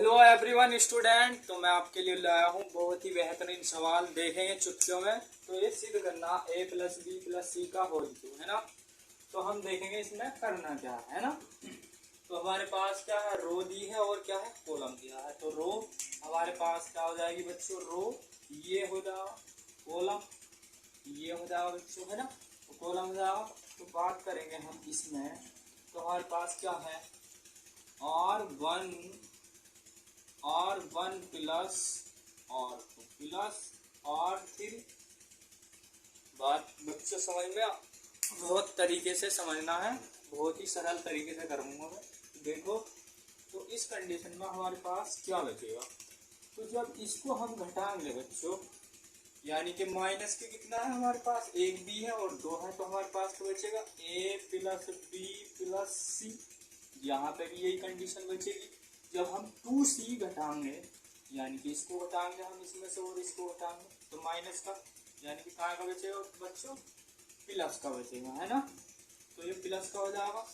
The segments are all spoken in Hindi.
Hello everyone student. तो मैं आपके लिए लाया हूँ बहुत ही बेहतरीन सवाल। देखेंगे चुटकियों में। तो ये सिद्ध करना a प्लस बी प्लस सी का होल क्यूब है ना। तो हम देखेंगे इसमें करना क्या है ना। तो हमारे पास क्या है, रो दी है और क्या है, कॉलम दिया है। तो रो हमारे पास क्या हो जाएगी बच्चों, रो ये हो जाएगा, कॉलम ये हो जाएगा बच्चों है ना। तो कॉलम हो जाएगा। तो बात करेंगे हम इसमें। तो हमारे पास क्या है, R1 plus R2 plus R3। बात बच्चों समझ में बहुत तरीके से समझना है, बहुत ही सरल तरीके से करूँगा मैं। देखो तो इस कंडीशन में हमारे पास क्या बचेगा। तो जब इसको हम घटाएंगे बच्चों, यानी कि माइनस के कितना है हमारे पास, एक बी है और दो है। तो हमारे पास तो बचेगा a प्लस बी प्लस सी। यहाँ पे भी यही कंडीशन बचेगी। जब हम 2c घटाएंगे, यानी कि इसको घटाएंगे हम इसमें से और इसको घटाएंगे, तो माइनस का यानी कि कहाँ का बचेगा बच्चों, प्लस का बचेगा है ना। तो ये प्लस का हो जाएगा।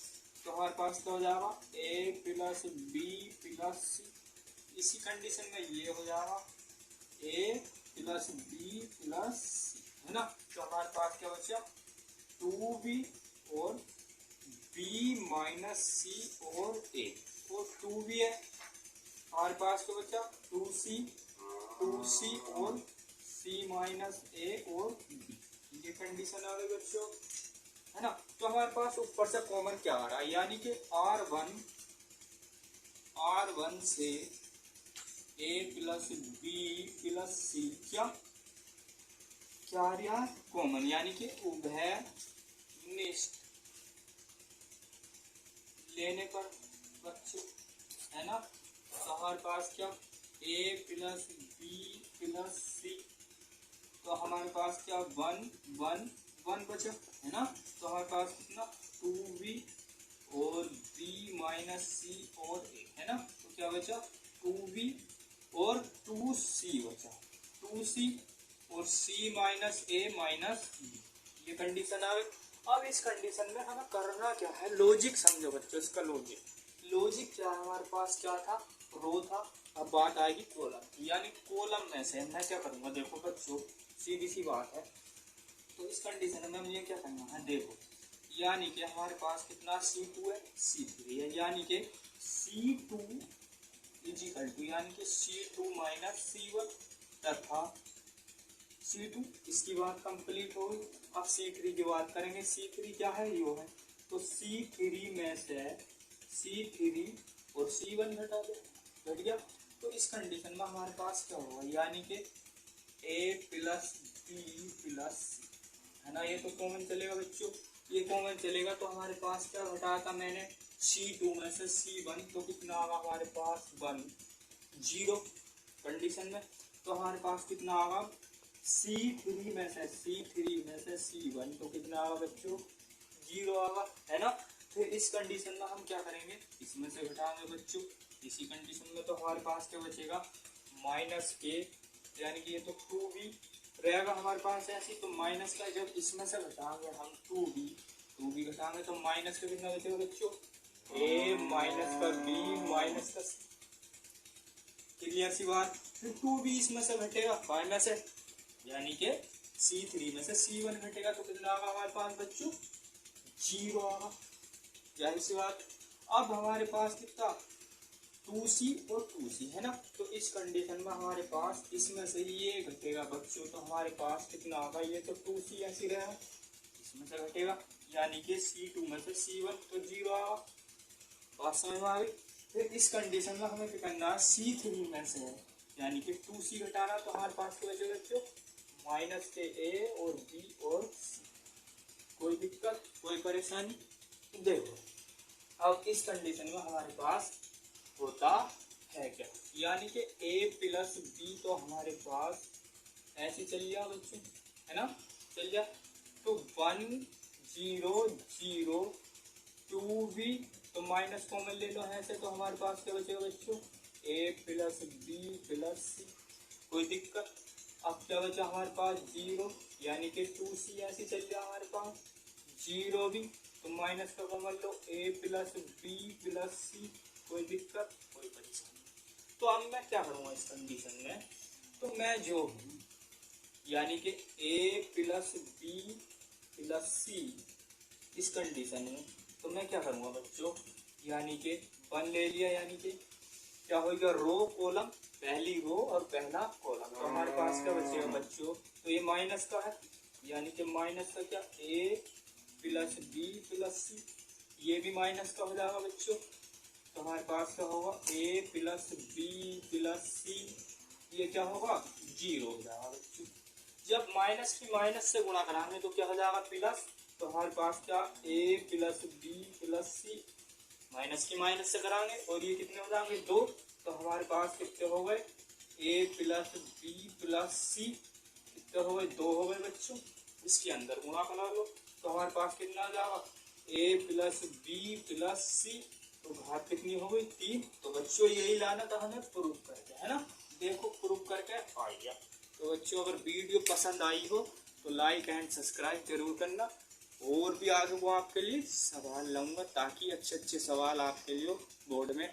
तो हमारे पास क्या हो जाएगा, a प्लस बी प्लस सी। इसी कंडीशन में ये हो जाएगा a प्लस बी प्लस सी है ना। तो हमारे पास क्या बचा, 2b और b माइनस सी और a। और 2b है हमारे पास क्या बचा, 2c और c माइनस a और b। ये कंडीशन आ गई बच्चों है ना। तो हमारे पास ऊपर से कॉमन क्या आ रहा है, यानी कि R1 से a प्लस बी प्लस सी क्या आ रहा है, कॉमन, यानी कि उभय निष्ठ लेने पर बच्चों है ना। तो हमारे पास क्या, a प्लस बी प्लस सी। तो हमारे पास क्या 1 बचा है ना। तो हमारे पास कितना 2b और b माइनस सी और a है ना। तो क्या बचा 2b और 2c बचा, 2c और c minus a minus b। ये कंडीशन आ गई। अब इस कंडीशन में हमें करना क्या है, लॉजिक समझो बच्चों। इसका लॉजिक क्या है, हमारे पास क्या था, रो था। अब बात आएगी कॉलम, यानी कॉलम में से मैं क्या करूंगा, देखो बच्चों सीधी सी बात है। तो इस कंडीशन में मुझे क्या करना है, देखो यानी कि हमारे पास कितना C2 है, C3 है, यानी कि C2 इजिकल टू, यानी कि C2 माइनस C1 तथा C2। इसकी बात कंप्लीट हो गई। अब C3 की बात करेंगे। C3 क्या है, यो है। तो C3 में से C3 और C1 घटा दो, घट गया। तो इस कंडीशन में हमारे पास क्या होगा, यानी कि a प्लस बी प्लस सी है ना। ये तो कॉमन चलेगा बच्चों, ये कॉमन चलेगा। तो हमारे पास क्या घटाया था मैंने, C2 में से C1। तो कितना आगा हमारे पास 1 0 कंडीशन में। तो हमारे पास कितना आगा, C3 में से C1। तो कितना आगा बच्चों, 0 आगा है ना। फिर इस कंडीशन में हम क्या करेंगे, इसमें से घटाएंगे बच्चों। इसी कंडीशन में तो हमारे पास क्या बचेगा, माइनस के, यानी कि ये तो 2b रहेगा हमारे पास ऐसी। तो माइनस का जब इसमें से घटाएंगे हम 2b घटाएंगे तो माइनस का कितना बचेगा बच्चों, a माइनस का b माइनस का c। क्लियर सी बात। फिर 2b इसमें से घटेगा माइनस है, यानी कि C3 में से C1 घटेगा। तो कितना आगा हमारे पास बच्चों, 0 आगा। जाहिर सी बात। अब हमारे पास कितना 2c और 2c है ना। तो इस कंडीशन में हमारे पास इसमें से ये घटेगा बच्चों। तो हमारे पास कितना आगा, ये तो 2c ऐसी रहा, इसमें से घटेगा, यानी कि C2 में से C1। तो 0 आगा। बात समझ में आ गई। फिर इस कंडीशन में हमें क्या करना है, C3 में से यानी कि 2c घटाना। तो हमारे पास क्या बचेगा बच्चों, माइनस के a और b और c। कोई दिक्कत, कोई परेशानी, देखो अब इस कंडीशन में हमारे पास होता है क्या, यानी कि a प्लस बी। तो हमारे पास ऐसे चल जाओ बच्चों है ना, चल जा। तो 1 0 0 2b। तो माइनस कॉमन ले लो ऐसे। तो हमारे पास क्या बचेगा बच्चों, a plus B plus C. कोई दिक्कत। अब क्या बचा हमारे पास 0, यानी कि 2c ऐसे चल जाए हमारे पास, 0 भी। तो माइनस का कॉमन लो, a plus B plus C. कोई दिक्कत, कोई परेशानी। तो अब मैं क्या करूँगा इस कंडीशन में, तो मैं जो यानी कि a प्लस बी प्लस सी इस कंडीशन में, तो मैं क्या करूँगा बच्चों, यानी कि 1 ले लिया, यानी कि क्या होगा रो कॉलम, पहली रो और पहला कॉलम, तो हमारे पास क्या बचेगा बच्चों, तो ये माइनस का है, यानी कि माइनस का क्या a प्लस बी प्लस सी, ये भी माइनस का हो जाएगा बच्चों, तो हमारे पास क्या होगा a प्लस बी प्लस सी, ये क्या होगा 0 हो जाएगा बच्चों। जब माइनस की माइनस से गुणा कराएंगे तो क्या हो जाएगा प्लस, तो हमारे पास क्या a plus B plus C, minus की माइनस से कराएंगे और ये कितने हो जाएंगे 2, तो हमारे पास कितने हो गए a प्लस बी प्लस सी, कितने हो गए 2 हो गए बच्चों। इसके अंदर गुणा करा लो तो हमारे पास कितना आ जाएगा a प्लस बी प्लस सी, तो घात कितनी हो गई 3। तो बच्चों यही लाना था हमें प्रूफ करके, है ना, देखो प्रूफ करके आ गया। तो बच्चों अगर वीडियो पसंद आई हो तो लाइक एंड सब्सक्राइब जरूर करना, और भी आगे वो आपके लिए सवाल लाऊंगा ताकि अच्छे अच्छे सवाल आपके लिए बोर्ड में